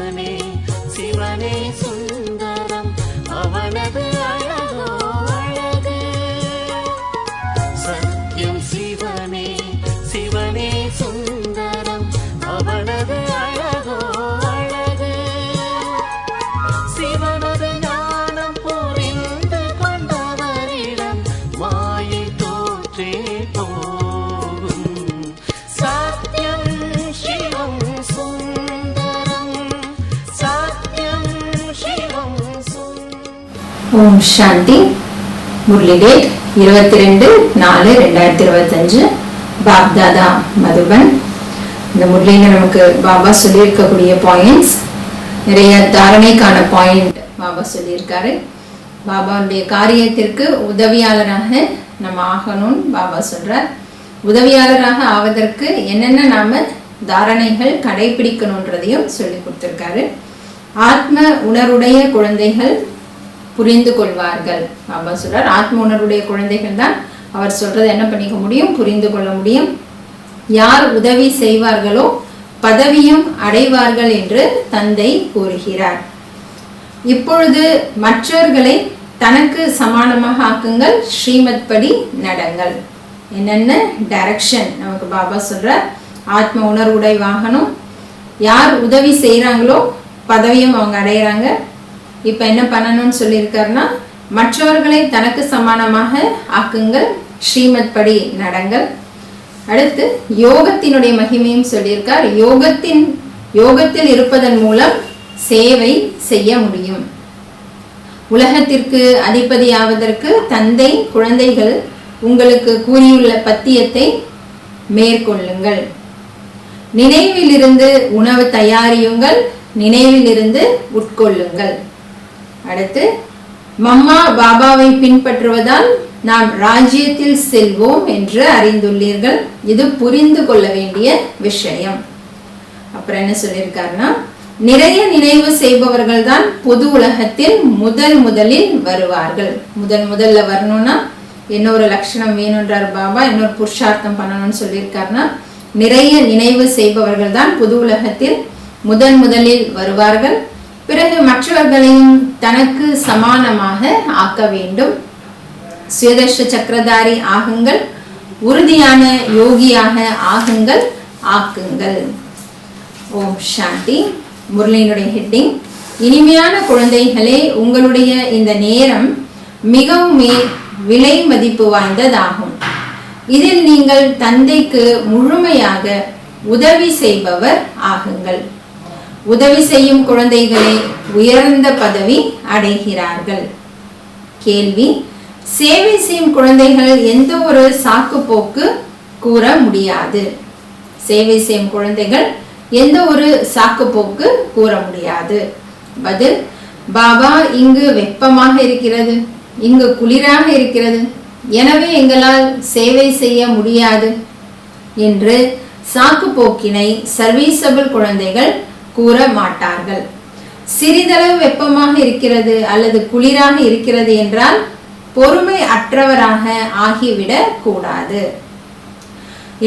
சிவனே சிவனே சுந்தரம் அவனது அழகோ அழகு. சத்யம் சிவனே சிவனே சுந்தரம் அவனது அழகோ அழகு. சிவனது ஞானம் புரிந்து கொண்டவரிடம் மாயை தோற்றே போகும். சத்யம் சிவம் சுந்தரம் சத்யம் சிவம் சுந்தரம். ஓம் சாந்தி. முரளி டேட் 22/4/2025 பாப்தாதா மதுபன். இந்த முரளியில நமக்கு பாபா சொல்லியிருக்கக்கூடிய பாயிண்ட்ஸ், நிறைய தாரணைக்கான பாயிண்ட் பாபா சொல்லியிருக்காரு. பாபாவுடைய காரியத்திற்கு உதவியாளராக நம்ம ஆகணும்னு பாபா சொல்றார். உதவியாளராக ஆவதற்கு என்னென்ன நாம தாரணைகள் கடைபிடிக்கணுன்றதையும் சொல்லி கொடுத்திருக்காரு. ஆத்ம உணர்வுடைய குழந்தைகள் புரிந்து கொள்வார்கள். பாபா சொல்றார், ஆத்ம உணர்வுடைய குழந்தைகள் தான் அவர் சொல்றதை என்ன பண்ணிக்க முடியும், புரிந்து கொள்ள முடியும். யார் உதவி செய்வார்களோ பதவியும் அடைவார்கள் என்று தந்தை கூறுகிறார். இப்பொழுது மற்றவர்களை தனக்கு சமானமாக ஆக்குங்கள், ஸ்ரீமத் படி நடங்கள். என்னென்ன டைரக்ஷன் நமக்கு பாபா சொல்றார். ஆத்ம உணர்வுடை வாகனம், யார் உதவி செய்யறாங்களோ பதவியும் அவங்க அடையிறாங்க. இப்ப என்ன பண்ணணும்னு சொல்லியிருக்காருன்னா, மற்றவர்களை தனக்கு சமானமாக ஆக்குங்கள், ஸ்ரீமத் படி நடங்கள். அடுத்து யோகத்தினுடைய மகிமையும் சொல்லியிருக்கார். யோகத்தில் இருப்பதன் மூலம் சேவை செய்ய முடியும். உலகத்திற்கு அதிபதியாவதற்கு தந்தை குழந்தைகள் உங்களுக்கு கூறியுள்ள பத்தியத்தை மேற்கொள்ளுங்கள். நினைவிலிருந்து உணவு தயாரியுங்கள், நினைவிலிருந்து உட்கொள்ளுங்கள். அடுத்து, மம்மா பாபாவை பின்பற்றுவதால் நாம் ராஜ்யத்தில் செல்வோம் என்று அறிந்துள்ளீர்கள். இது புரிந்து கொள்ள வேண்டிய விஷயம். அப்புறம் என்ன சொல்லியிருக்காருன்னா, நிறைய நினைவு செய்பவர்கள் தான் பொது உலகத்தில் முதலில் வருவார்கள். முதல்ல வரணும்னா இன்னொரு லட்சணம் வேணுன்றார் பாபா, இன்னொரு புருஷார்த்தம் பண்ணணும்னு சொல்லியிருக்காருன்னா, நிறைய நினைவு செய்பவர்கள் தான் பொது உலகத்தில் முதலில் வருவார்கள். பிறகு மற்றவர்களையும் தனக்கு சமானமாக ஆக்க வேண்டும். சுயதர்ஷ சக்கரதாரி ஆகுங்கள், உறுதியான யோகியாக ஆகுங்கள், ஆக்குங்கள். ஓம் சாந்தி. முரளியினுடைய ஹெட்டிங், இனிமையான குழந்தைகளே, உங்களுடைய இந்த நேரம் மிகவும் விலை மதிப்பு வாய்ந்ததாகும். இதில் நீங்கள் தந்தைக்கு முழுமையாக உதவி செய்பவர் ஆகுங்கள். உதவி செய்யும் குழந்தைகளே உயர்ந்த பதவி அடைகிறார்கள். கேள்வி, சேவை செய்யும் குழந்தைகள் எந்த ஒரு சாக்கு போக்கு கூற முடியாது. சேவை செய்யும் குழந்தைகள் எந்த ஒரு சாக்கு போக்கு கூற முடியாது. பதில், பாபா, இங்கு வெப்பமாக இருக்கிறது, இங்கு குளிராக இருக்கிறது, எனவே எங்களால் சேவை செய்ய முடியாது என்று சாக்கு போக்கினை சர்வீசபிள் குழந்தைகள் கூற மாட்டார்கள். சிறிதளவு வெப்பமாக இருக்கிறது அல்லது குளிராக இருக்கிறது என்றால் பொறுமை அற்றவராக ஆகிவிடக் கூடாது.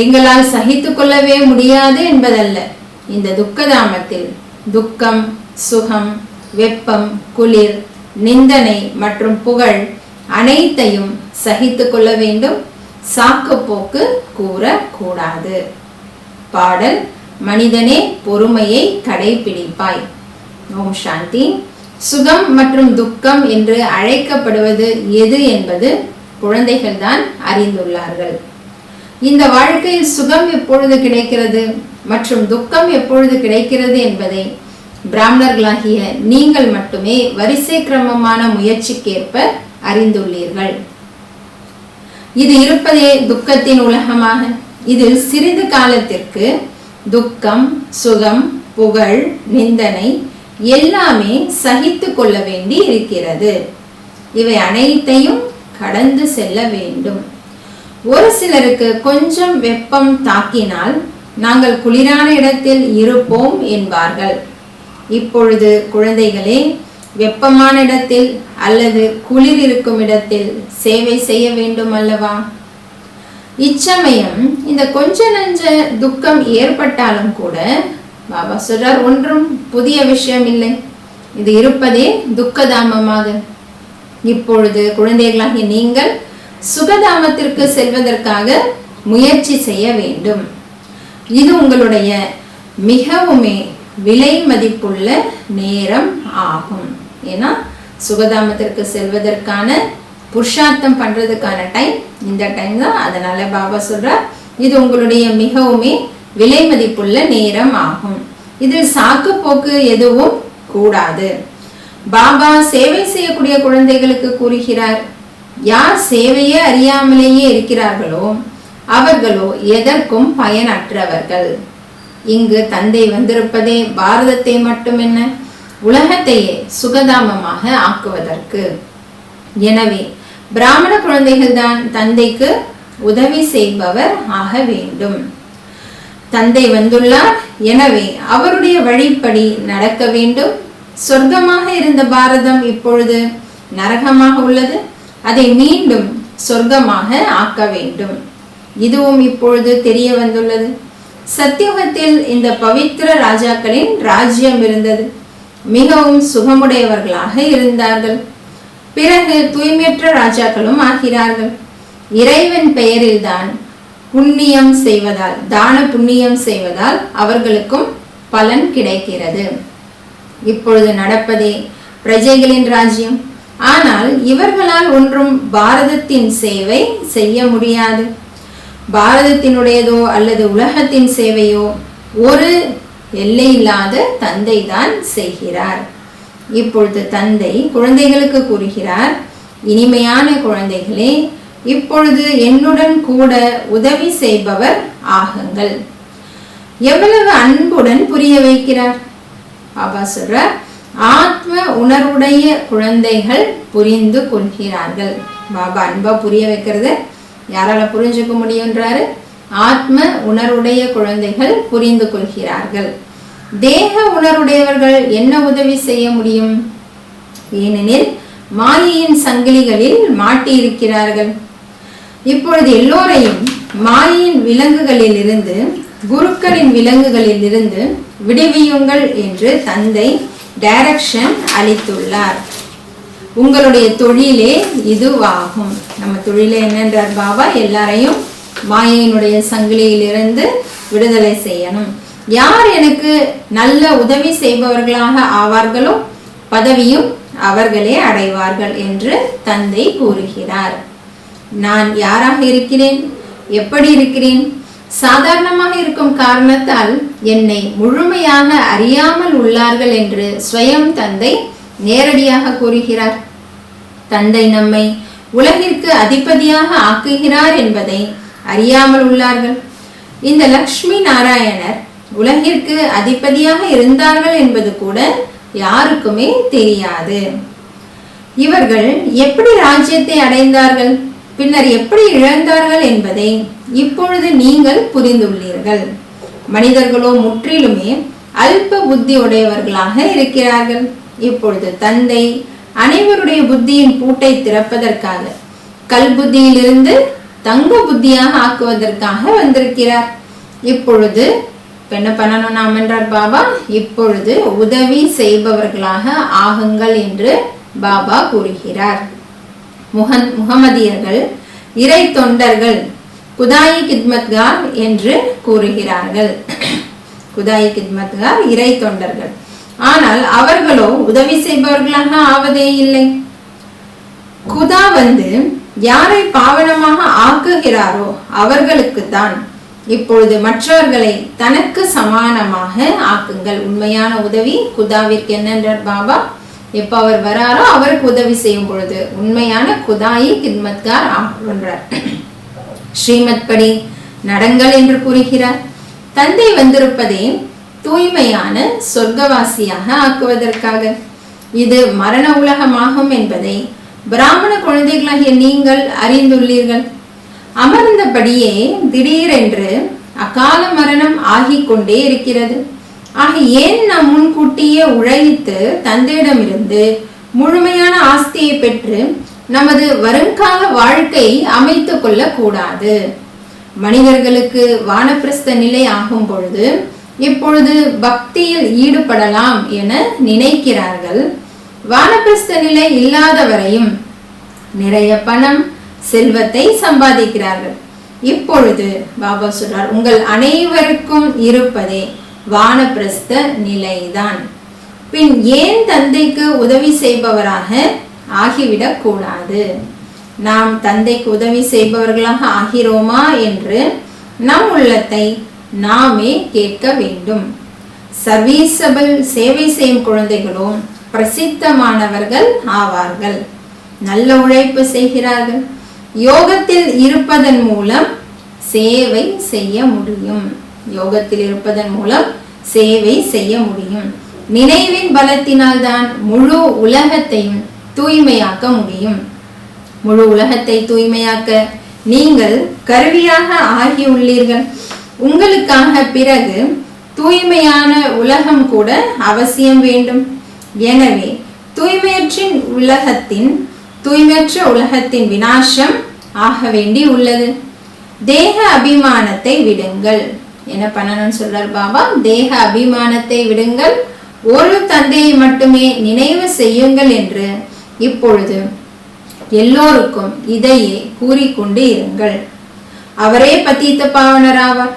எங்களால் சகித்து கொள்ளவே முடியாது என்பதல்ல. இந்த துக்கதாமத்தில் துக்கம், சுகம், வெப்பம், குளிர், நிந்தனை மற்றும் புகழ் அனைத்தையும் சகித்து கொள்ள வேண்டும். சாக்கு போக்கு கூறக்கூடாது. பாடல், மனிதனே பொறுமையை கடைபிடிப்பாய். ஓம் சாந்தி. சுகம் மற்றும் துக்கம் என்று அழைக்கப்படுவது எது என்பது குழந்தைகள் தான் அறிந்துள்ளார்கள். இந்த வாழ்க்கையில் சுகம் எப்பொழுது கிடைக்கிறது மற்றும் துக்கம் எப்பொழுது கிடைக்கிறது என்பதை பிராமணர்களாகிய நீங்கள் மட்டுமே வரிசை கிரமமான முயற்சிக்கேற்ப அறிந்துள்ளீர்கள். இது இருப்பதே துக்கத்தின் உலகமாக. இதில் சிறிது காலத்திற்கு துக்கம், சுகம், புகழ், நிந்தனை எல்லாமே சகித்து கொள்ள வேண்டி இருக்கிறது. இவை அனைத்தையும் கடந்து செல்ல வேண்டும். ஒரு சிலருக்கு கொஞ்சம் வெப்பம் தாக்கினால் நாங்கள் குளிரான இடத்தில் இருப்போம் என்பார்கள். இப்பொழுது குழந்தைகளே, வெப்பமான இடத்தில் அல்லது குளிர் இருக்கும் இடத்தில் சேவை செய்ய வேண்டும் அல்லவா? இச்சமயம் இந்த கொஞ்ச நஞ்ச துக்கம் ஏற்பட்டாலும் கூட பாபா சொல்றார், ஒன்றும் புதிய விஷயம் இல்லை, இது இருப்பதே துக்கதாமமாக. இப்பொழுது குழந்தைகளாகிய நீங்கள் சுகதாமத்திற்கு செல்வதற்காக முயற்சி செய்ய வேண்டும். இது உங்களுடைய மிகவுமே விலை மதிப்புள்ள நேரம் ஆகும். ஏன்னா சுகதாமத்திற்கு செல்வதற்கான புருஷார்த்தம் பண்றதுக்கான டைம் இந்த டைம் தான். அதனால பாபா சொல்றார், இது உங்களுடைய மிகவுமே விலை மதிப்புள்ள நேரம் ஆகும். இதில் சாக்கு போக்கு எதுவும் கூடாது. பாபா சேவை செய்யக்கூடிய குழந்தைகளுக்கு கூறுகிறார், யார் சேவையே அறியாமலேயே இருக்கிறார்களோ அவர்களோ எதற்கும் பயனற்றவர்கள். இங்கு தந்தை வந்திருப்பதே பாரதத்தை மட்டும் என்ன, உலகத்தையே சுகதாமமாக ஆக்குவதற்கு. எனவே பிராமண குழந்தைகள் தான் தந்தைக்கு உதவி செய்பவர் ஆக வேண்டும். தந்தை வந்துள்ளார், எனவே அவருடைய வழிப்படி நடக்க வேண்டும். சொர்க்கமாக இருந்த பாரதம் இப்பொழுது நரகமாக உள்ளது, அதை மீண்டும் சொர்க்கமாக ஆக்க வேண்டும். இதுவும் இப்பொழுது தெரிய வந்துள்ளது. சத்தியுகத்தில் இந்த பவித்திர ராஜாக்களின் ராஜ்யம் இருந்தது, மிகவும் சுகமுடையவர்களாக இருந்தார்கள். பிறகு தூய்மையற்ற ராஜாக்களும் ஆகிறார்கள். இறைவன் பெயரில் தான் புண்ணியம் செய்வதால், தான புண்ணியம் செய்வதால் அவர்களுக்கும் பலன் கிடைக்கிறது. இப்பொழுது நடப்பதே பிரஜைகளின் ராஜ்யம். ஆனால் இவர்களால் ஒன்றும் பாரதத்தின் சேவை செய்ய முடியாது. பாரதத்தினுடையதோ அல்லது உலகத்தின் சேவையோ ஒரு எல்லையில்லாத தந்தை தான் செய்கிறார். இப்பொழுது தந்தை குழந்தைகளுக்கு கூறுகிறார், இனிமையான குழந்தைகளே, இப்பொழுது என்னுடன் கூட உதவி செய்பவர் ஆகுங்கள். எவ்வளவு அன்புடன் புரிய வைக்கிறார். பாபா சொல்றார், ஆத்ம உணர்வுடைய குழந்தைகள் புரிந்து கொள்கிறார்கள். பாபா அன்பா புரிய வைக்கிறது யாரால புரிஞ்சுக்க முடியும்ன்றாரு, ஆத்ம உணர்வுடைய குழந்தைகள் புரிந்து கொள்கிறார்கள். தேக உணர்வுடையவர்கள் என்ன உதவி செய்ய முடியும்? ஏனெனில் மாயையின் சங்கிலிகளில் மாட்டி இருக்கிறார்கள். இப்பொழுது எல்லோரையும் மாயையின் விலங்குகளில் இருந்து, குருக்களின் விலங்குகளில் இருந்து விடுவியுங்கள் என்று தந்தை டைரக்ஷன் அளித்துள்ளார். உங்களுடைய தொழிலே இதுவாகும். நம்ம தொழிலே என்னன்றார் பாபா, எல்லாரையும் மாயையினுடைய சங்கிலியிலிருந்து விடுதலை செய்யணும். யார் எனக்கு நல்ல உதவி செய்பவர்களாக ஆவார்களோ பதவியும் அவர்களே அடைவார்கள் என்று தந்தை கூறுகிறார். நான் யாராக இருக்கிறேன், எப்படி இருக்கிறேன்? சாதாரணமாக இருக்கும் காரணத்தால் என்னை முழுமையாக அறியாமல் உள்ளார்கள் என்று ஸ்வயம் தந்தை நேரடியாக கூறுகிறார். தந்தை நம்மை உலகிற்கு அதிபதியாக ஆக்குகிறார் என்பதை அறியாமல் உள்ளார்கள். இந்த லக்ஷ்மி நாராயணர் உலகிற்கு அதிபதியாக இருந்தார்கள் என்பது கூட யாருக்குமே தெரியாது. இவர்கள் எப்படி ராஜ்யத்தை அடைந்தார்கள், பின்னர் எப்படி இழந்தார்கள் என்பதை இப்பொழுது நீங்கள் புரிந்துள்ளீர்கள். மனிதர்களோ முற்றிலுமே அல்ப புத்தி உடையவர்களாக இருக்கிறார்கள். இப்பொழுது தந்தை அனைவருடைய புத்தியின் பூட்டை திறப்பதற்காக, கல் புத்தியிலிருந்து தங்க புத்தியாக ஆக்குவதற்காக வந்திருக்கிறார். இப்பொழுது என்ன பண்ணணும் நாம் என்றார் பாபா, இப்பொழுது உதவி செய்பவர்களாக ஆகுங்கள் என்று பாபா கூறுகிறார். முகமதியர்கள் இறை தொண்டர்கள் குதாயி கித்மத்கார் என்று கூறுகிறார்கள். குதாயி கித்மத்கார் இறை தொண்டர்கள். ஆனால் அவர்களோ உதவி செய்பவர்களாக ஆவதே இல்லை. குதா வந்து யாரை பாவனமாக ஆக்குகிறாரோ அவர்களுக்கு தான். இப்பொழுது மற்றவர்களை தனக்கு சமானமாக ஆக்குங்கள். உண்மையான உதவி குதாவிற்கு என்னன்றார் பாபா, எப்ப அவர் வராரோ அவருக்கு உதவி செய்யும் பொழுது உண்மையான குதாயி கித்மத்கார் ஆகுன்றார். ஸ்ரீமத் படி நடங்கள் என்று கூறுகிறார். தந்தை வந்திருப்பதே தூய்மையான சொர்க்கவாசியாக ஆக்குவதற்காக. இது மரண உலகமாகும் என்பதை பிராமண குழந்தைகளாகிய நீங்கள் அறிந்துள்ளீர்கள். அமர்ந்தபடியே திடீரென்று அகால மரணம் ஆகிக் கொண்டே இருக்கிறது. ஆக ஏன் நாம் முன்கூட்டியே உழைத்து தந்தையிடமிருந்து முழுமையான ஆஸ்தியை பெற்று நமது வருங்கால வாழ்க்கை அமைத்துக் கொள்ள கூடாது? மனிதர்களுக்கு வானப்பிரஸ்த நிலை ஆகும் பொழுது இப்பொழுது பக்தியில் ஈடுபடலாம் என நினைக்கிறார்கள். வானப்பிரஸ்த நிலை இல்லாதவரையும் நிறைய பணம் செல்வத்தை சம்பாதிக்கிறார்கள். இப்பொழுது பாபா சொல்றார், உங்கள் அனைவருக்கும் இருப்பதே வானப்பிரஸ்த நிலைதான். பின் ஏன் தந்தைக்கு உதவி செய்பவராக ஆகிவிடக் கூடாது? நாம் தந்தைக்கு உதவி செய்பவர்களாக ஆகிறோமா என்று நம் உள்ளத்தை நாமே கேட்க வேண்டும். சர்வீசபிள் சேவை செய்யும் குழந்தைகளும் பிரசித்தமானவர்கள் ஆவார்கள். நல்ல உழைப்பு செய்கிறார்கள். யோகத்தில் இருப்பதன் மூலம் சேவை செய்ய முடியும். யோகத்தில் இருப்பதன் மூலம் சேவை செய்ய முடியும். நினைவின் பலத்தினால் தான் முழு உலகத்தையும் தூய்மையாக்க முடியும். முழு உலகத்தை தூய்மையாக்க நீங்கள் கருவியாக ஆகியுள்ளீர்கள். உங்களுக்காக பிறகு தூய்மையான உலகம் கூட அவசியம் வேண்டும். எனவே தூய்மையற்ற உலகத்தின் விநாசம் ஆக வேண்டி உள்ளது. தேக அபிமானத்தை விடுங்கள். என்ன பண்ணணும்னு சொல்றார் பாபா? தேக அபிமானத்தை விடுங்கள். ஒரு தந்தையை மட்டுமே நினைவு செய்யுங்கள் என்று இப்பொழுது எல்லோருக்கும் இதையே கூறிக்கொண்டு இருங்கள். அவரே பதீத்த பாவனராவார்.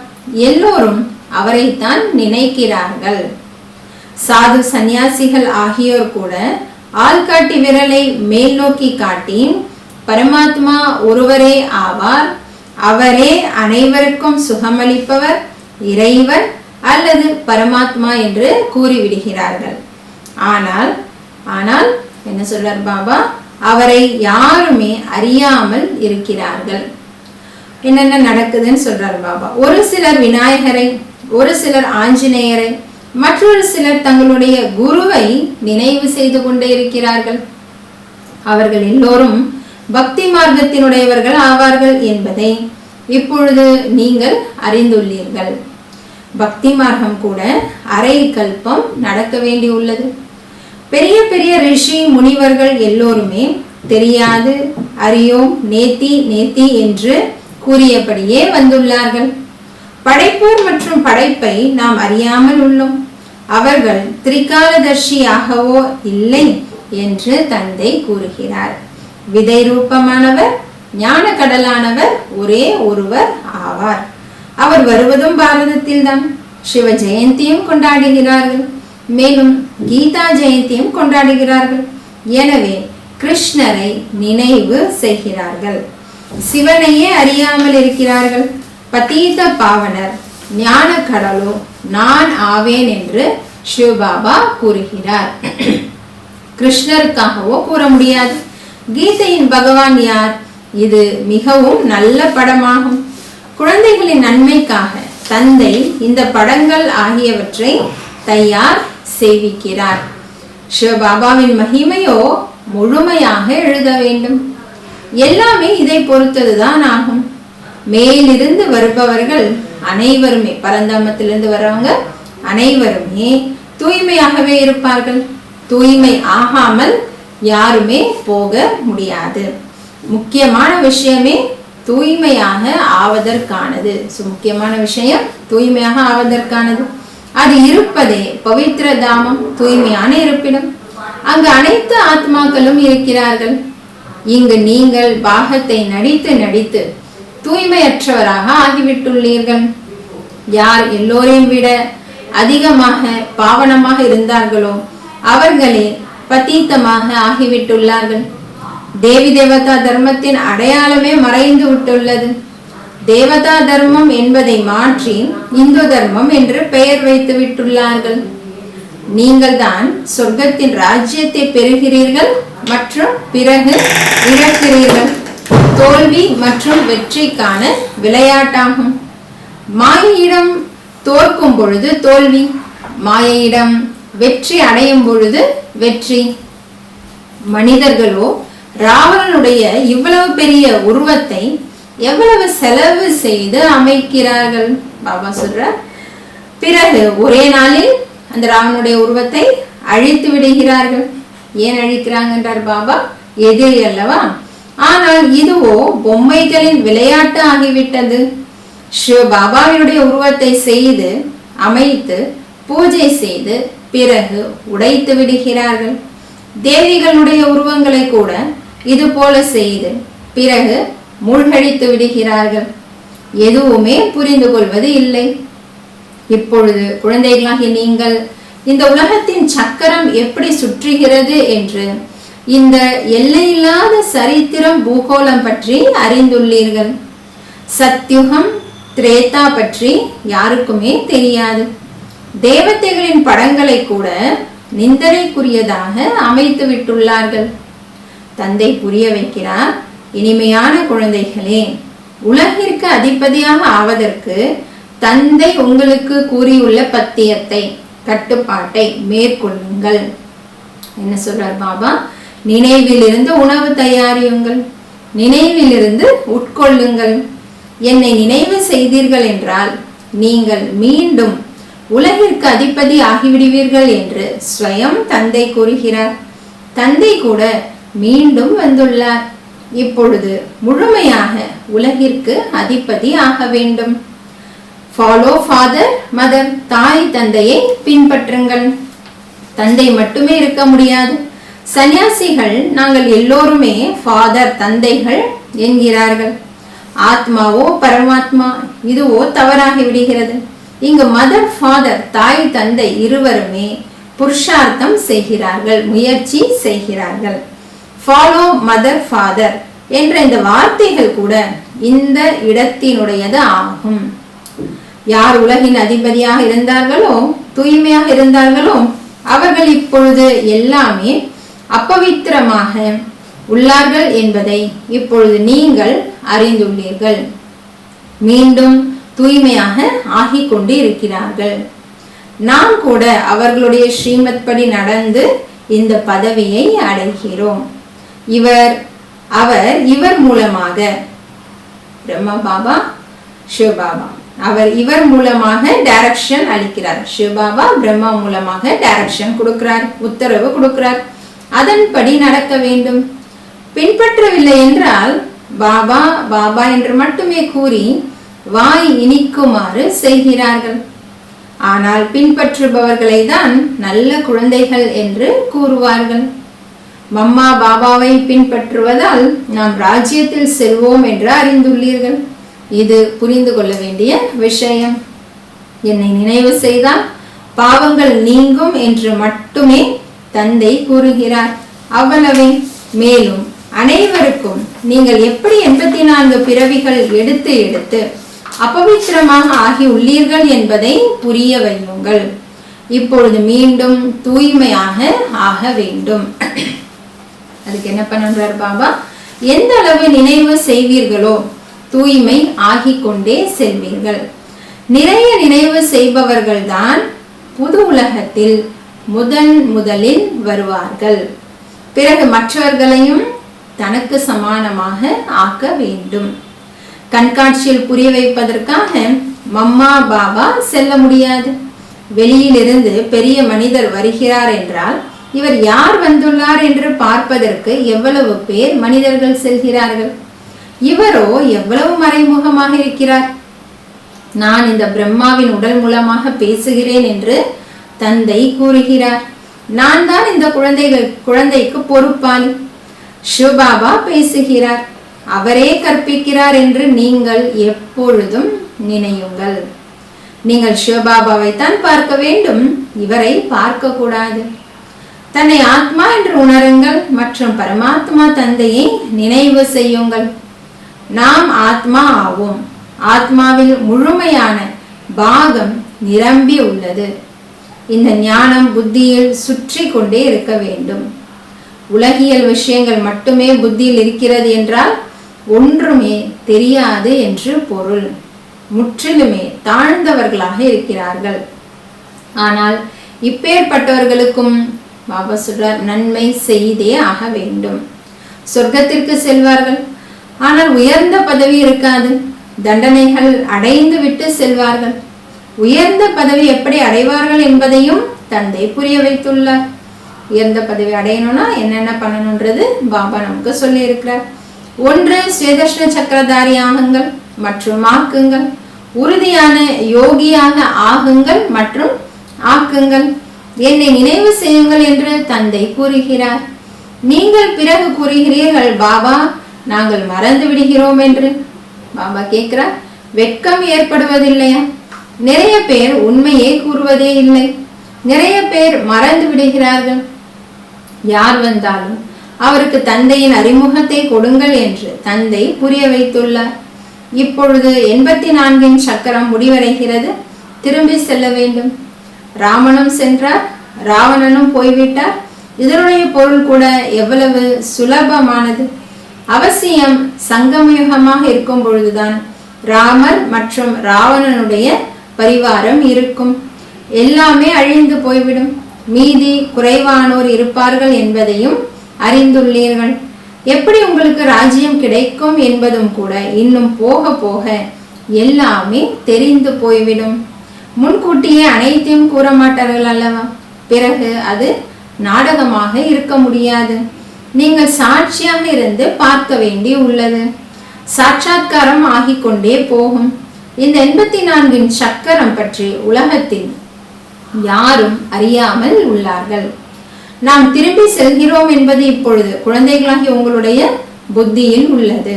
எல்லோரும் அவரைத்தான் நினைக்கிறார்கள். சாது சந்நியாசிகள் ஆகியோர் கூட ஆள்காட்டி விரலை மேல் நோக்கி காட்டி பரமாத்மா ஒருவரே ஆவார், அவரே அனைவருக்கும் சுகமளிப்பவர், இறைவன் அல்லது பரமாத்மா என்று கூறிவிடுகிறார்கள். ஆனால் என்ன சொல்றார் பாபா? அவரை யாருமே அறியாமல் இருக்கிறார்கள். என்னென்ன நடக்குதுன்னு சொல்றார் பாபா. ஒரு சிலர் விநாயகரை, ஒரு சிலர் ஆஞ்சநேயரை, மற்றொரு சிலர் தங்களுடைய குருவை நினைவு செய்து கொண்டே இருக்கிறார்கள். அவர்கள் எல்லோரும் பக்தி மார்க்கத்தினுடையவர்கள் ஆவார்கள் என்பதை இப்பொழுது நீங்கள் அறிந்துள்ளீர்கள். பக்தி மார்க்கம் கூட அரை கல்பம் நடக்க வேண்டியுள்ளது. பெரிய பெரிய ரிஷி முனிவர்கள் எல்லோருமே தெரியாது, அறியோம், நேத்தி நேத்தி என்று கூறியபடியே வந்துள்ளார்கள். படைப்போர் மற்றும் படைப்பை நாம் அறியாமல் உள்ளோம். அவர்கள் திரிகாலதர்ஷியாகவோ இல்லை என்று தந்தை கூறுகிறார். விதை ரூபமானவர், ஞான கடலானவர் ஒரே ஒருவர் ஆவார். அவர் வருவதும் பாரதத்தில் தான். சிவ ஜெயந்தியும் கொண்டாடுகிறார்கள், மேலும் கீதா ஜெயந்தியும் கொண்டாடுகிறார்கள். எனவே கிருஷ்ணரை நினைவு செய்கிறார்கள். சிவனையே அறியாமல் இருக்கிறார்கள். பதீத பாவனர் ஞான கடலோ நான் ஆவேன் என்று சிவபாபா கூறுகிறார். கிருஷ்ணருக்காகவோ கூற முடியாது. கீதையின் பகவான் யார்? இது மிகவும் நல்ல படமாகும். குழந்தைகளின் நன்மைக்காக தந்தை இந்த படங்கள் ஆகியவற்றை தயார் செய்விக்கிறார். சிவபாபாவின் மகிமையோ முழுமையாக எழுத வேண்டும். எல்லாமே இதை பொறுத்ததுதான் ஆகும். மேலிருந்து வருபவர்கள் அனைவருமே, பரந்தாமத்திலிருந்து வரவங்க அனைவருமே தூய்மையாகவே இருப்பார்கள். தூய்மை ஆகாமல் யாருமே போக முடியாது. முக்கியமான விஷயமே தூய்மையாக ஆவதற்கானது. முக்கியமான விஷயம் தூய்மையாக ஆவதற்கானது. அது இருப்பதே பவித்திர தாமம், தூய்மையான இருப்பிடம். அங்கு அனைத்து ஆத்மாக்களும் இருக்கிறார்கள். இங்கு நீங்கள் பாகத்தை நடித்து நடித்து தூய்மையற்றவராக ஆகிவிட்டுள்ளீர்கள். யார் எல்லோரையும் விட அதிகமாக பாவனமாக இருந்தார்களோ அவர்களே பதீத்தமாக ஆகிவிட்டுள்ளார்கள். தேவி தேவதா தர்மத்தின் அடையாளமே மறைந்து விட்டுள்ளது. தேவதா தர்மம் என்பதை மாற்றி இந்து தர்மம் என்று பெயர் வைத்து விட்டுள்ளார்கள். நீங்கள் தான் சொர்க்கத்தின் ராஜ்யத்தை பெறுகிறீர்கள் மற்றும் பிறகு இழக்கிறீர்கள். தோல்வி மற்றும் வெற்றிக்கான விளையாட்டாகும். மாயையிடம் தோற்கும் பொழுது தோல்வி, மாயையிடம் வெற்றி அடையும் பொழுது வெற்றி. மனிதர்களோ ராவணனுடைய இவ்வளவு பெரிய உருவத்தை எவ்வளவு செலவு செய்து அமைக்கிறார்கள். பாபா சொல்றார், பிறகு ஒரே நாளில் அந்த ராவணனுடைய உருவத்தை அழித்து விடுகிறார்கள். ஏன் அழிக்கிறாங்க என்றார் பாபா? எதிரி அல்லவா? ஆனால் இதுவோ பொம்மைகளின் விளையாட்டு ஆகிவிட்டது. சிவ பாபாவினுடைய உருவத்தை செய்து அமைத்து பூஜை செய்து பிறகு உடைத்து விடுகிறார்கள். தேவிகளுடைய உருவங்களை கூட இது போல செய்து பிறகு மூழ்கடித்து விடுகிறார்கள். எதுவுமே புரிந்து கொள்வது இல்லை. இப்பொழுது குழந்தைகளாகிய நீங்கள் இந்த உலகத்தின் சக்கரம் எப்படி சுற்றுகிறது என்று இந்த எல்லையில்லாத சரித்திரம் பூகோளம் பற்றி அறிந்துள்ளீர்கள். சத்யுகம் திரேதா பற்றி யாருக்குமே தெரியாது. தேவதைகளின் படங்களை கூட நிந்தனைக்குரியதாக அமைத்து விட்டுள்ளார்கள். தந்தை புரிய வைக்கிறார், இனிமையான குழந்தைகளே, உலகிற்கு அதிபதியாக ஆவதற்கு தந்தை உங்களுக்கு கூறியுள்ள பத்தியத்தை கட்டுப்பாட்டை மேற்கொள்ளுங்கள். என்ன சொல்றார் பாபா? நினைவிலிருந்து உணவு தயாரியுங்கள், நினைவிலிருந்து உட்கொள்ளுங்கள். என்னை நினைவு செய்தீர்கள் என்றால் நீங்கள் மீண்டும் உலகிற்கு அதிபதி ஆகிவிடுவீர்கள் என்று ஸ்வயம் தந்தை கூறுகிறார். தந்தை கூட மீண்டும் வந்துள்ளார். இப்பொழுது முழுமையாக உலகிற்கு அதிபதி ஆக வேண்டும். ஃபாலோ ஃபாதர் மதர், தாய் தந்தையை பின்பற்றுங்கள். தந்தை மட்டுமே இருக்க முடியாது. சன்னியாசிகள் நாங்கள் எல்லோருமே ஃபாதர் தந்தைகள் என்கிறார்கள். ஆத்மாவோ பரமாத்மா, இதுவோ தவறாகி விடுகிறது. இங்கு மதர் ஃபாதர், தாய் தந்தை இருவருமே புருஷார்த்தம் செய்கிறார்கள், முயற்சி செய்கிறார்கள். ஃபாலோ மதர் ஃபாதர் என்ற இந்த வார்த்தைகள் கூட இந்த இடத்தினுடையது ஆகும். யார் உலகின் அதிபதியாக இருந்தார்களோ, தூய்மையாக இருந்தார்களோ, அவர்கள் இப்பொழுது எல்லாமே அப்பவித்திரமாக உள்ளார்கள் என்பதை இப்பொழுது நீங்கள் அறிந்துள்ளீர்கள். மீண்டும் தூய்மையாக ஆகிக் கொண்டு இருக்கிறார்கள். நாம் கூட அவர்களுடைய ஸ்ரீமத் படி நடந்து இந்த பதவியை அடைகிறோம். இவர் மூலமாக பிரம்மா பாபா, சிவபாபா, இவர் மூலமாக டைரக்ஷன் அளிக்கிறார். சிவபாபா பிரம்மா மூலமாக டைரக்ஷன் கொடுக்கிறார், உத்தரவு கொடுக்கிறார். அதன்படி நடக்க வேண்டும். பின்பற்றவில்லை என்றால் பாபா பாபா என்று மட்டுமே கூறி வாய் இனிக்குமாறு செய்கிறார்கள். ஆனால் பின்பற்றுபவர்களை தான் நல்ல குழந்தைகள் என்று கூறுவார்கள். மம்மா பாபாவை பின்பற்றுவதால் நாம் ராஜ்யத்தில் செல்வோம் என்று அறிந்துள்ளீர்கள். இது புரிந்து கொள்ள வேண்டிய விஷயம். என்னை நினைவு செய்தால் பாவங்கள் நீங்கும் என்று மட்டுமே தந்தை கூறுகிறார். அவ்வளவே. மேலும் அனைவருக்கும் நீங்கள் எப்படி 84 பிறவிகள் எடுத்து எடுத்து அப்பவித்திரமாக ஆகி உள்ளீர்கள் என்பதை புரிய வையுங்கள். இப்பொழுது மீண்டும் தூய்மையாக ஆக வேண்டும். அதுக்கு என்ன பண்ணுறார் பாபா? எந்த அளவு நினைவு செய்வீர்களோ தூய்மை ஆகிக் கொண்டே செல்வீர்கள். நிறைய நினைவு செய்பவர்கள் தான் புது உலகத்தில் முதலில் வருவார்கள். பிறகு மற்றவர்களையும் தனக்கு சமானமாக ஆக்க வேண்டும். கண்காட்சியில் புரிய வைப்பதற்காக மம்மா பாபா செல்ல முடியாது. வெளியிலிருந்து பெரிய மனிதர் வருகிறார் என்றால் இவர் யார் வந்துள்ளார் என்று பார்ப்பதற்கு எவ்வளவு பேர் மனிதர்கள் செல்கிறார்கள். இவரோ எவ்வளவு மறைமுகமாக இருக்கிறார். நான் இந்த பிரம்மாவின் உடல் மூலமாக பேசுகிறேன் என்று தந்தை கூறுகிறார். நான் தான் இந்த குழந்தைக்கு பொறுப்பாளி. சிவபாபா பேசுகிறார், அவரே கற்பிக்கிறார் என்று நீங்கள் எப்பொழுதும் நினையுங்கள். நீங்கள் சிவபாபாவை தான் பார்க்க வேண்டும், இவரை பார்க்க கூடாது. தன்னை ஆத்மா என்று உணருங்கள் மற்றும் பரமாத்மா தந்தையை நினைவு செய்யுங்கள். நாம் ஆத்மா ஆவோம். ஆத்மாவில் முழுமையான பாகம் நிரம்பி உள்ளது. இந்த ஞானம் புத்தியில் சுற்றி கொண்டே இருக்க வேண்டும். உலகியல் விஷயங்கள் மட்டுமே புத்தியில் இருக்கிறது என்றால் ஒன்றுமே தெரியாது என்று பொருள். முற்றிலுமே தாழ்ந்தவர்களாக இருக்கிறார்கள். ஆனால் இப்பேற்பட்டவர்களுக்கும் பாபா சொல்றார், நன்மை செய்தே ஆக வேண்டும். சொர்க்கத்திற்கு செல்வார்கள், ஆனால் உயர்ந்த பதவி இருக்காது. தண்டனைகள் அடைந்து விட்டு செல்வார்கள். உயர்ந்த பதவி எப்படி அடைவார்கள் என்பதையும் தந்தை புரிய வைத்துள்ளார். உயர்ந்த பதவி அடையணும்னா என்னென்ன பண்ணணும்ன்றது பாபா நமக்கு சொல்லி இருக்கிறார். ஒன்று ஸ்வேதர்ஷ்ண சக்கரதாரி ஆகுங்கள் மற்றும் ஆக்குங்கள். உறுதியான யோகியாக ஆகுங்கள் மற்றும் ஆக்குங்கள். என்னை நினைவு செய்யுங்கள் என்று தந்தை கூறுகிறார். நீங்கள் பிறகு கூறுகிறீர்கள், பாபா நாங்கள் மறந்து விடுகிறோம் என்று. பாபா கேட்கிறார், வெட்கம் ஏற்படுவதில்லையா? நிறைய பேர் உண்மையை கூறுவதே இல்லை. நிறைய பேர் மறந்து விடுகிறார்கள். யார் வந்தாலும் அவருக்கு தந்தையின் அறிமுகத்தை கொடுங்கள் என்று தந்தை புரிய வைத்துள்ளார். இப்பொழுது 84 சக்கரம் முடிவடைகிறது. திரும்பி செல்ல வேண்டும். ராமனும் சென்றார், ராவணனும் போய்விட்டார். இதனுடைய பொருள் கூட எவ்வளவு சுலபமானது. அவசியம் சங்கமயுகமாக இருக்கும் பொழுதுதான் ராமர் மற்றும் ராவணனுடைய பரிவாரம் இருக்கும். எல்லாமே அழிந்து போய்விடும். மீதி குறைவானோர் இருப்பார்கள் என்பதையும் அறிந்துள்ளீர்கள். எப்படி உங்களுக்கு ராஜ்யம் கிடைக்கும் என்பதும் கூட இன்னும் போக போக எல்லாமே தெரிந்து போய்விடும். முன்கூட்டியே அனைத்தையும் கூற மாட்டார்கள் அல்லவா? பிறகு அது நாடகமாக இருக்க முடியாது. நீங்கள் சாட்சியாக இருந்து பார்க்க வேண்டி உள்ளது. சாட்சாத்காரம் ஆகிக்கொண்டே போகும். இந்த 84 சக்கரம் பற்றி உலகத்தில் யாரும் அறியாமல் உள்ளார்கள். நாம் திரும்பி செல்கிறோம் என்பது இப்பொழுது குழந்தைகளாகி உங்களுடைய புத்தியில் உள்ளது.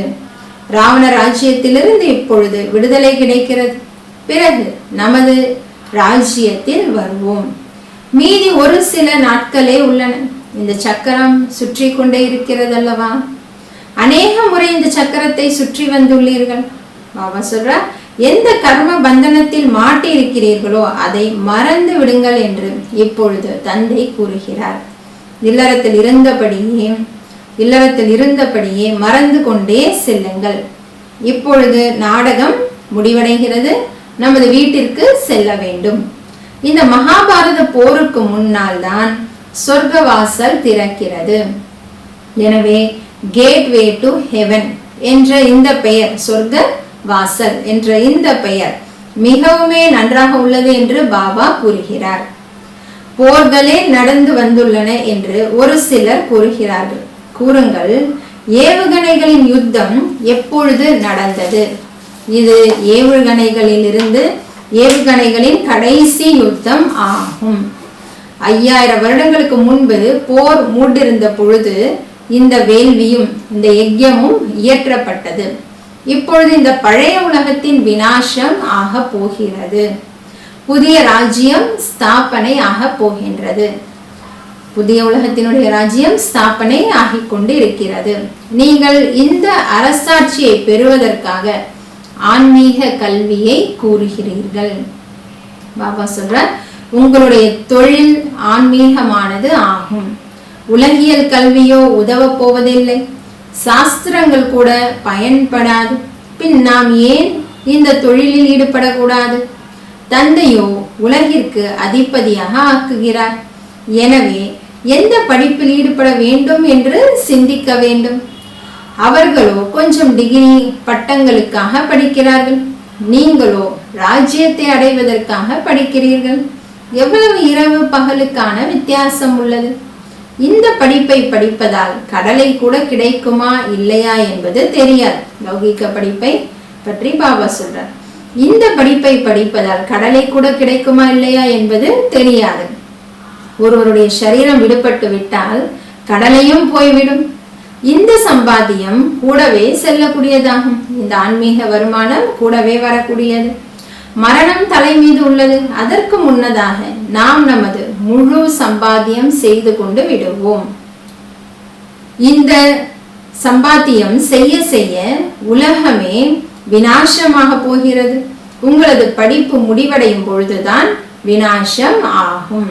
ராவண ராஜ்யத்திலிருந்து இப்பொழுது விடுதலை கிடைக்கிறது. பிறகு நமது ராஜ்யத்தில் வருவோம். மீதி ஒரு சில நாட்களே உள்ளன. இந்த சக்கரம் சுற்றி கொண்டே இருக்கிறது அல்லவா? அநேக முறை இந்த சக்கரத்தை சுற்றி வந்துள்ளீர்கள். பாபா சொல்றார், எந்த கர்ம பந்தனத்தில் மாட்டி இருக்கிறீர்களோ அதை மறந்து விடுங்கள் என்று இப்பொழுது தந்தை கூறுகிறார். இல்லறத்தில் இருந்தபடியே மறந்து கொண்டே செல்லுங்கள். இப்பொழுது நாடகம் முடிவடைகிறது. நமது வீட்டிற்கு செல்ல வேண்டும். இந்த மகாபாரத போருக்கு முன்னால் தான் சொர்க்கவாசல் திறக்கிறது. எனவே கேட்வே டு ஹெவன் என்ற இந்த பெயர், சொர்க்க வாசல் என்ற இந்த பெயர் மிகவுமே நன்றாக உள்ளது என்று பாபா கூறுகிறார். போர்களே நடந்து வந்துள்ளன என்று ஒரு சிலர் கூறுகிறார்கள். கூறுங்கள், ஏவுகணைகளின் யுத்தம் எப்பொழுது நடந்தது? இது ஏவுகணைகளின் கடைசி யுத்தம் ஆகும். 5000 வருடங்களுக்கு முன்பு போர் மூண்டிருந்த பொழுது இந்த வேள்வியும் இந்த யஜ்யமும் இயற்றப்பட்டது. இப்பொழுது இந்த பழைய உலகத்தின் விநாசம் ஆக போகிறது. புதிய ராஜ்யம் ஸ்தாபனை ஆக போகின்றது. புதிய உலகத்தினுடைய ராஜ்யம் ஸ்தாபனை ஆகிக் கொண்டு இருக்கிறது. நீங்கள் இந்த அரசாட்சியை பெறுவதற்காக ஆன்மீக கல்வியை கூறுகிறீர்கள். பாபா சொல்றார், உங்களுடைய தொழில் ஆன்மீகமானது ஆகும். உலகியல் கல்வியோ உதவ போவதில்லை. சாஸ்திரங்கள் கூட பயன்படாது. பின் நாம் ஏன் இந்த தொழிலில் ஈடுபடக்கூடாது? தந்தையோ உலகிற்கு அதிபதியாக ஆக்குகிறார். எனவே எந்த படிப்பில் ஈடுபட வேண்டும் என்று சிந்திக்க வேண்டும். அவர்களோ கொஞ்சம் டிகிரி பட்டங்களுக்காக படிக்கிறார்கள். நீங்களோ ராஜ்யத்தை அடைவதற்காக படிக்கிறீர்கள். எவ்வளவு இரவு பகலுக்கான வித்தியாசம் உள்ளது. இந்த படிப்பை படிப்பதால் கடலை கூட கிடைக்குமா இல்லையா என்பது தெரியாது. லௌகிக படிப்பை பற்றி பாபா சொல்றார். இந்த படிப்பை படிப்பதால் கடலை கூட கிடைக்குமா இல்லையா என்பது தெரியாது. ஒருவருடைய சரீரம் விடுபட்டு விட்டால் கடலையும் போய்விடும். இந்த சம்பாத்தியம் கூடவே செல்லக்கூடியதாகும். இந்த ஆன்மீக வருமானம் கூடவே வரக்கூடியது. மரணம் தலை மீது உள்ளது. அதற்கு முன்னதாக நாம் நமது முழு சம்பாத்தியம் செய்து கொண்டு விடுவோம். இந்த சம்பாத்தியம் செய்ய செய்ய உலகமே விநாசமாக போகிறது. உங்களது படிப்பு முடிவடையும் பொழுதுதான் விநாசம் ஆகும்.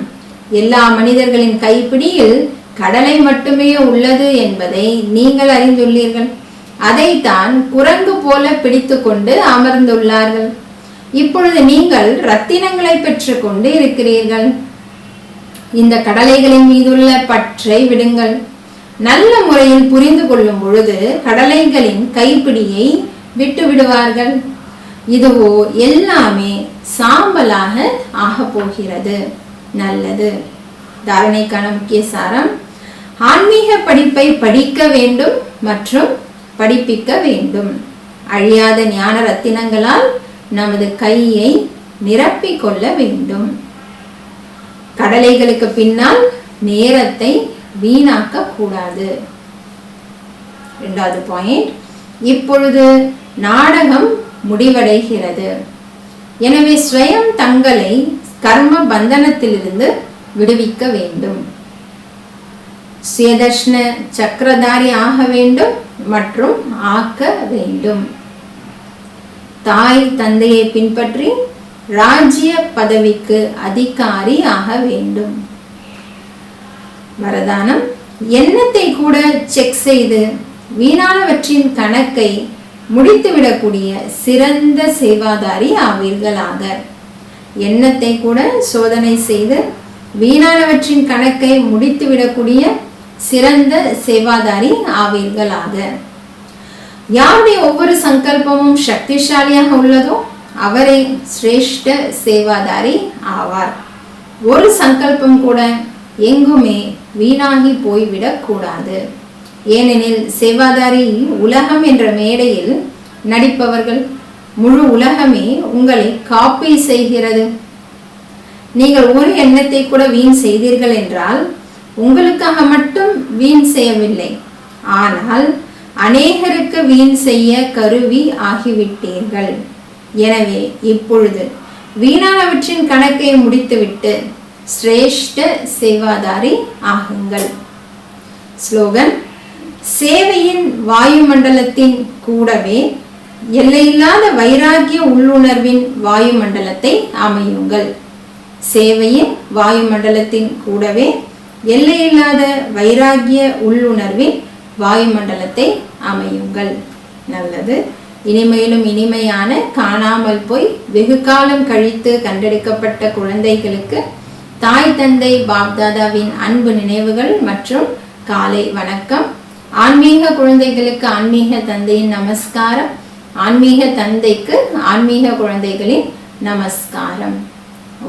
எல்லா மனிதர்களின் கைப்பிடியில் கடலை மட்டுமே உள்ளது என்பதை நீங்கள் அறிந்துள்ளீர்கள். அதைத்தான் குரங்கு போல பிடித்து கொண்டு அமர்ந்துள்ளார்கள். இப்பொழுது நீங்கள் ரத்தினங்களை பெற்று கொண்டு இருக்கிறீர்கள். இந்த கடலைகளின் மீதுள்ள பற்றை விடுங்கள். நல்ல முறையில் புரிந்து கொள்ளும் பொழுது கடலைகளின் கைப்பிடியை விட்டு விடுவார்கள். இதுவோ எல்லாமே சாம்பலாக ஆக போகிறது. நல்லது. தாரணைக்கான முக்கிய சாரம்: ஆன்மீக படிப்பை படிக்க வேண்டும் மற்றும் படிப்பிக்க வேண்டும். அழியாத ஞான ரத்தினங்களால் நமது கையை நிரப்பிக் கொள்ள வேண்டும். கடலைகளுக்கு பின்னால் நேரத்தை வீணாக்க கூடாது. 2வது பாயிண்ட், இப்பொழுது நாடகம் முடிவடைகிறது. எனவே ஸ்வயம் தங்களை கர்ம பந்தனத்திலிருந்து விடுவிக்க வேண்டும். சுயதர்ஷன சக்கரதாரி ஆக வேண்டும் மற்றும் ஆக்க வேண்டும். தாய் தந்தையை பின்பற்றி ராஜ்ய பதவிக்கு அதிகாரி ஆக வேண்டும். வரதானம், எண்ணத்தை கூட செக் செய்து வீணானவற்றின் கணக்கை முடித்துவிடக்கூடிய சிறந்த சேவாதாரி ஆவீர்களாக. எண்ணத்தை கூட சோதனை செய்து வீணானவற்றின் கணக்கை முடித்துவிடக்கூடிய சிறந்த சேவாதாரி ஆவீர்களாக. யாருடைய ஒவ்வொரு சங்கல்பமும் சக்திசாலியாக உள்ளதோ அவரே சிரேஷ்ட சேவாதாரி ஆவார். ஒரு சங்கல்பம் கூட எங்குமே வீணாகி போய்விடக் கூடாது. ஏனெனில் சேவாதாரி உலகம் என்ற மேடையில் நடிப்பவர்கள். முழு உலகமே உங்களை காப்பி செய்கிறது. நீங்கள் ஒரு எண்ணத்தை கூட வீண் செய்தீர்கள் என்றால் உங்களுக்காக மட்டும் வீண் செய்யவில்லை, ஆனால் அநேகருக்கு வீண் செய்ய கருவி ஆகிவிட்டீர்கள். எனவே இப்பொழுது வீணானவற்றின் கணக்கை முடித்துவிட்டு சிரேஷ்ட சேவாதாரி ஆகுங்கள். ஸ்லோகன், சேவையின் வாயுமண்டலத்தின் கூடவே எல்லையில்லாத வைராகிய உள்ளுணர்வின் வாயுமண்டலத்தை அமையுங்கள். சேவையின் வாயுமண்டலத்தின் கூடவே எல்லையில்லாத வைராகிய உள்ளுணர்வின் வாயுமண்டலத்தை அமையுங்கள். நல்லது. இனிமையிலும் இனிமையான காணாமல் போய் வெகு காலம் கழித்து கண்டெடுக்கப்பட்ட குழந்தைகளுக்கு தாய் தந்தை பாப்தாதாவின் அன்பு நினைவுகள் மற்றும் காலை வணக்கம். ஆன்மீக குழந்தைகளுக்கு ஆன்மீக தந்தையின் நமஸ்காரம். ஆன்மீக தந்தைக்கு ஆன்மீக குழந்தைகளின் நமஸ்காரம்.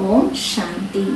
ஓம் சாந்தி.